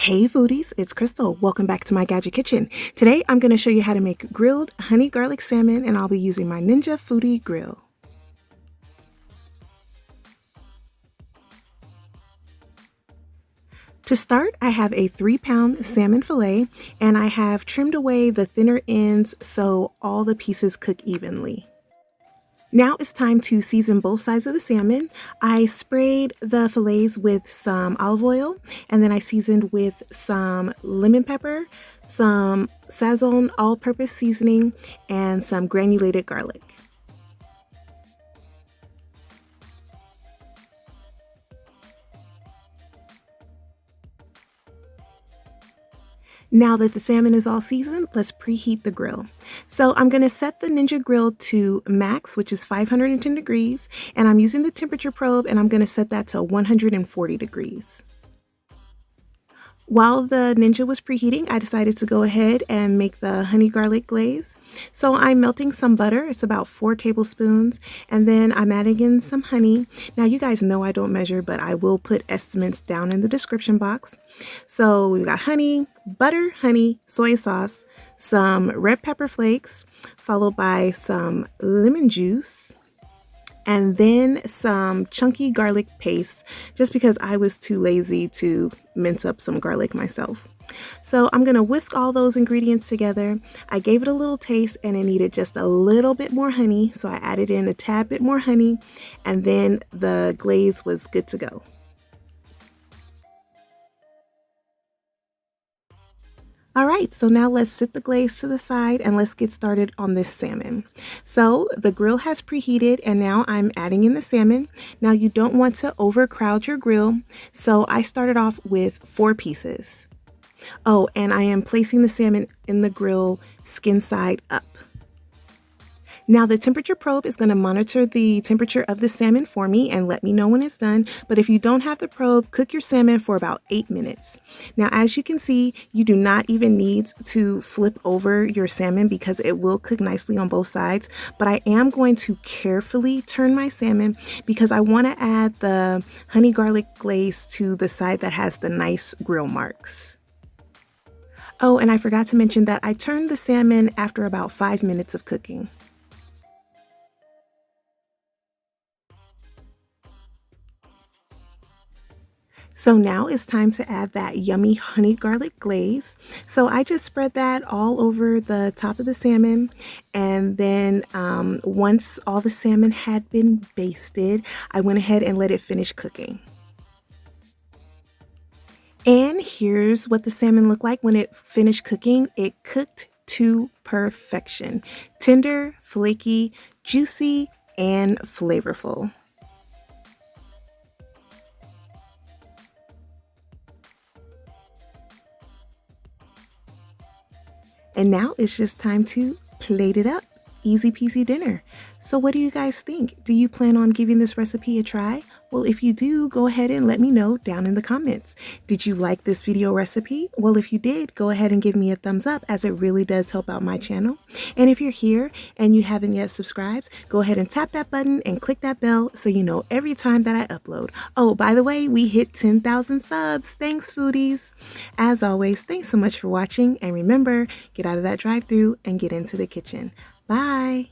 Hey foodies, it's Crystal. Welcome back to my Gadget Kitchen. Today I'm going to show you how to make grilled honey garlic salmon, and I'll be using my Ninja Foodi grill. To start, I have a 3-pound salmon fillet, and I have trimmed away the thinner ends so all the pieces cook evenly. Now it's time to season both sides of the salmon. I sprayed the fillets with some olive oil, and then I seasoned with some lemon pepper, some Sazon all-purpose seasoning, and some granulated garlic. Now that the salmon is all seasoned, let's preheat the grill. So I'm going to set the Ninja grill to max, which is 510 degrees, and I'm using the temperature probe, and I'm going to set that to 140 degrees. While the Ninja was preheating, I decided to go ahead and make the honey garlic glaze. So I'm melting some butter, it's about 4 tablespoons, and then I'm adding in some honey. Now you guys know I don't measure, but I will put estimates down in the description box. So we've got honey, butter, honey, soy sauce, some red pepper flakes, followed by some lemon juice, and then some chunky garlic paste, just because I was too lazy to mince up some garlic myself. So I'm gonna whisk all those ingredients together. I gave it a little taste and it needed just a little bit more honey, so I added in a tad bit more honey, and then the glaze was good to go. Alright, so now let's set the glaze to the side and let's get started on this salmon. So the grill has preheated, and now I'm adding in the salmon. Now you don't want to overcrowd your grill, so I started off with 4 pieces. Oh, and I am placing the salmon in the grill skin side up. Now the temperature probe is going to monitor the temperature of the salmon for me and let me know when it's done. But if you don't have the probe, cook your salmon for about 8 minutes. Now, as you can see, you do not even need to flip over your salmon because it will cook nicely on both sides. But I am going to carefully turn my salmon because I want to add the honey garlic glaze to the side that has the nice grill marks. Oh, and I forgot to mention that I turned the salmon after about 5 minutes of cooking. So now it's time to add that yummy honey garlic glaze. So I just spread that all over the top of the salmon, and then once all the salmon had been basted, I went ahead and let it finish cooking. And here's what the salmon looked like when it finished cooking. It cooked to perfection. Tender, flaky, juicy, and flavorful. And now it's just time to plate it up. Easy peasy dinner. So what do you guys think? Do you plan on giving this recipe a try? Well, if you do, go ahead and let me know down in the comments. Did you like this video recipe? Well, if you did, go ahead and give me a thumbs up, as it really does help out my channel. And if you're here and you haven't yet subscribed, go ahead and tap that button and click that bell so you know every time that I upload. Oh, by the way, we hit 10,000 subs. Thanks, foodies. As always, thanks so much for watching, and remember, get out of that drive-thru and get into the kitchen. Bye.